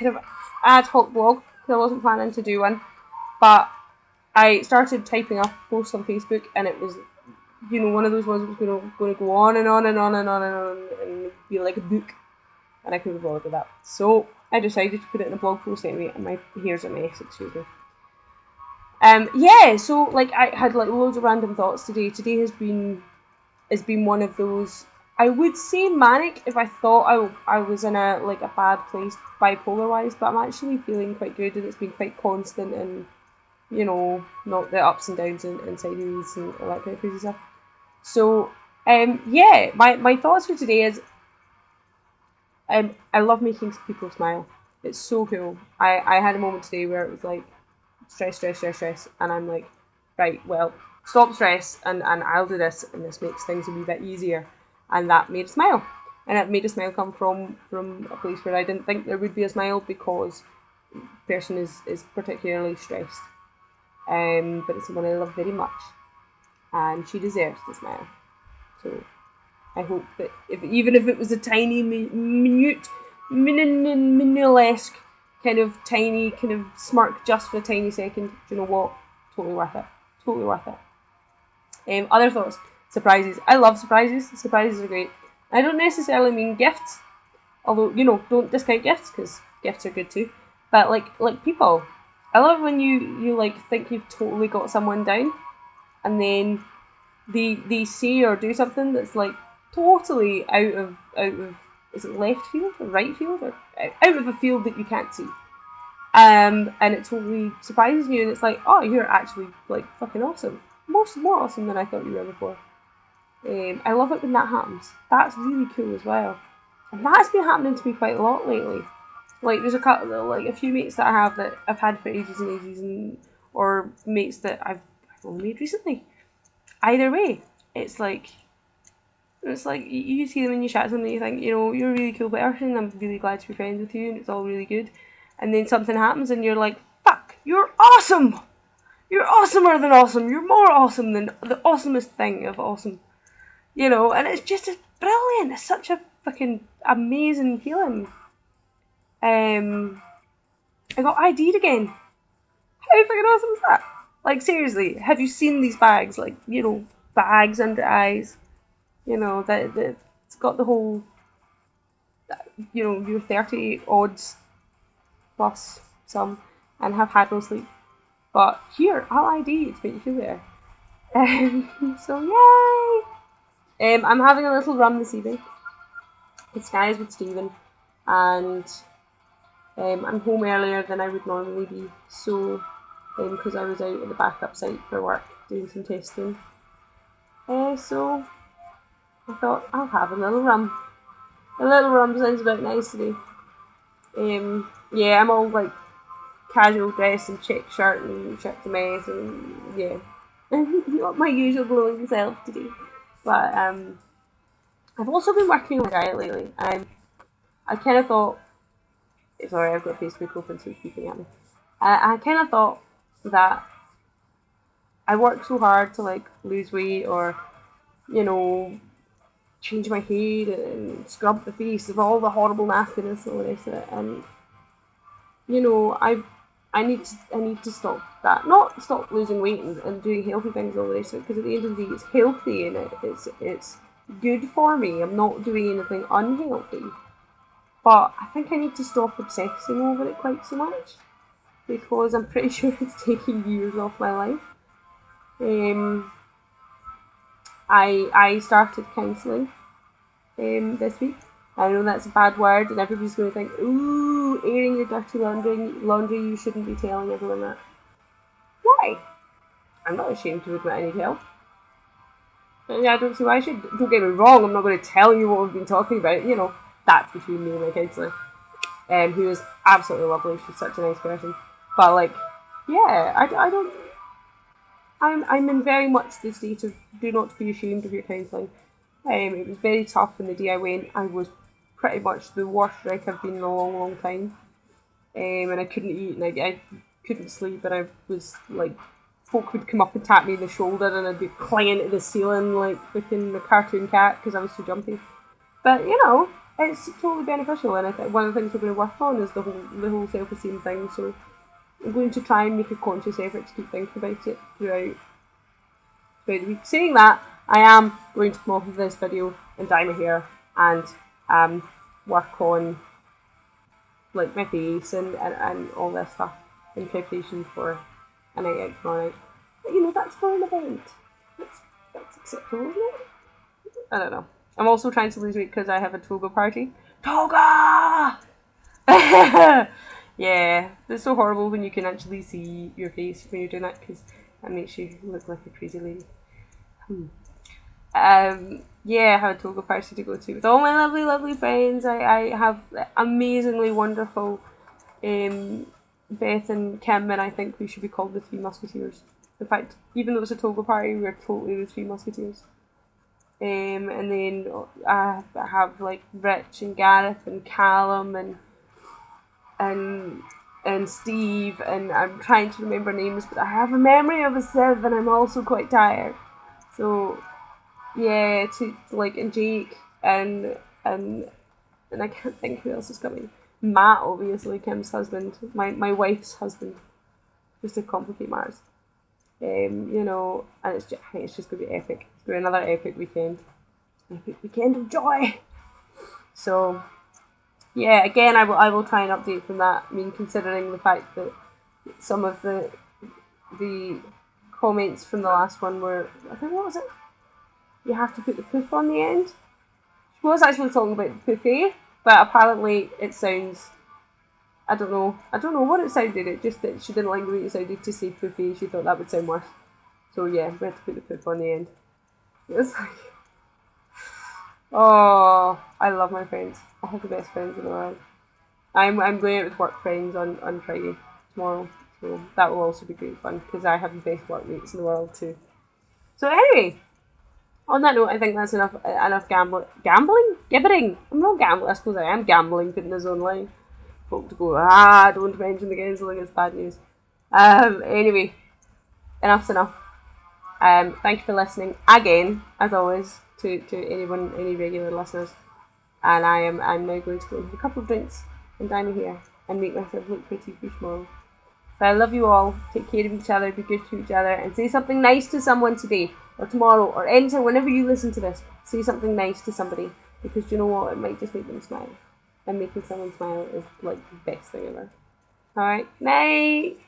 kind of ad hoc blog, because I wasn't planning to do one, but I started typing up posts on Facebook, and it was, one of those ones that was going to go on and on and on and on and on, and be like a book, and I couldn't be bothered with that. So I decided to put it in a blog post anyway, and my hair's a mess, excuse me. So like I had like loads of random thoughts today. Today has been one of those. I would say manic if I thought I was in a bad place bipolar wise, but I'm actually feeling quite good, and it's been quite constant, and not the ups and downs and sideways and all that kind of crazy stuff. So my thoughts for today is I love making people smile. It's so cool. I had a moment today where it was like stress, and I'm like, right, well, stop stress, and I'll do this, and this makes things a wee bit easier, and that made a smile, and it made a smile come from a place where I didn't think there would be a smile, because the person is particularly stressed, but it's someone I love very much, and she deserves the smile. So I hope that even if it was a tiny, minute, minilesque kind of tiny kind of smirk just for a tiny second, do you know what? Totally worth it. Totally worth it. Other thoughts. Surprises. I love surprises. Surprises are great. I don't necessarily mean gifts, although, don't discount gifts, because gifts are good too. But like people. I love when you like think you've totally got someone down, and then they say or do something that's like totally out of is it left field or right field, or out of a field that you can't see, and it totally surprises you, and it's like, oh, you're actually like fucking awesome, more awesome than I thought you were before. I love it when that happens. That's really cool as well, and that's been happening to me quite a lot lately. Like there's a few mates that I have that I've had for ages and ages, or mates that I've only made recently. Either way, it's like you see them and you chat to them and you think, you're a really cool person, I'm really glad to be friends with you, and it's all really good. And then something happens and you're like, fuck, you're awesome! You're awesomer than awesome! You're more awesome than the awesomest thing of awesome. And it's brilliant. It's such a fucking amazing feeling. I got ID'd again. How fucking awesome is that? Like, seriously, have you seen these bags? Like, bags under eyes. That it's got the whole, you're 30 odds plus some and have had no sleep. But here, I'll ID to make you feel better. So yay! I'm having a little rum this evening. It's guys with Stephen, and I'm home earlier than I would normally be. So, because I was out at the backup site for work doing some testing. So I thought I'll have a little rum. A little rum sounds about nice today. I'm all like casual dress and check shirt and shirt to mess, and yeah, not my usual glowing self today. But I've also been working on a diet lately. I kind of thought, sorry, I've got Facebook open, so it's beeping at me. I kind of thought that I worked so hard to like lose weight, or change my hair and scrub the face of all the horrible nastiness and all the rest of it, and I need to stop that. Not stop losing weight and doing healthy things and all the rest of it, because at the end of the day it's healthy and it's good for me. I'm not doing anything unhealthy. But I think I need to stop obsessing over it quite so much, because I'm pretty sure it's taking years off my life. I started counselling this week. I know that's a bad word, and everybody's going to think, ooh, airing your dirty laundry, you shouldn't be telling everyone that. Why? I'm not ashamed to admit I need help. I don't see why I should. Don't get me wrong, I'm not going to tell you what we've been talking about. That's between me and my counsellor, who is absolutely lovely. She's such a nice person. But I don't. I'm in very much the state of do not be ashamed of your counselling. It was very tough, and the day I went, I was pretty much the worst wreck I've been in a long, long time. And I couldn't eat, and I couldn't sleep, and I was like, folk would come up and tap me in the shoulder, and I'd be clinging to the ceiling like freaking a cartoon cat because I was so jumpy. But it's totally beneficial, and I think one of the things we're going to work on is the whole self-esteem thing. So I'm going to try and make a conscious effort to keep thinking about it throughout the week. Saying that, I am going to come off of this video and dye my hair and work on like my face and all this stuff in preparation for a night out tomorrow night. But you know, that's for an event. That's acceptable, isn't it? I don't know. I'm also trying to lose weight because I have a toga party. Toga! Yeah, it's so horrible when you can actually see your face when you're doing that, because that makes you look like a crazy lady. Yeah, I have a toga party to go to with all my lovely, lovely friends. I have amazingly wonderful Beth and Kim, and I think we should be called the Three Musketeers. In fact, even though it's a toga party, we're totally the Three Musketeers. And then I have like Rich and Gareth and Callum and Steve, and I'm trying to remember names, but I have a memory of a sieve, and I'm also quite tired. So yeah, to like, and Jake and I can't think who else is coming. Matt, obviously, Kim's husband, my wife's husband, just to complicate matters. You know, and I think it's just gonna be epic. It's gonna be another epic weekend. Epic weekend of joy. So yeah, again, I will try and update from that. I mean, considering the fact that some of the comments from the last one were, I think, what was it? You have to put the poof on the end. She was actually talking about the poofy, but apparently it sounds, I don't know what it sounded. It just that she didn't like the way it sounded to say poofy. She thought that would sound worse. So yeah, we had to put the poof on the end. It was like, oh, I love my friends. I have the best friends in the world. I'm going out with work friends on Friday tomorrow, so that will also be great fun because I have the best workmates in the world too. So anyway, on that note, I think that's enough gibbering. I'm not gambling. I suppose I am gambling, putting this online. Folk to go, don't mention the gambling, it's bad news. Anyway, enough's enough. Thank you for listening again, as always, to anyone, any regular listeners. And I'm now going to go and have a couple of drinks and dine my hair and make myself look pretty for tomorrow. So I love you all. Take care of each other, be good to each other, and say something nice to someone today or tomorrow or anytime, whenever you listen to this. Say something nice to somebody, because you know what? It might just make them smile. And making someone smile is like the best thing ever. Alright, night!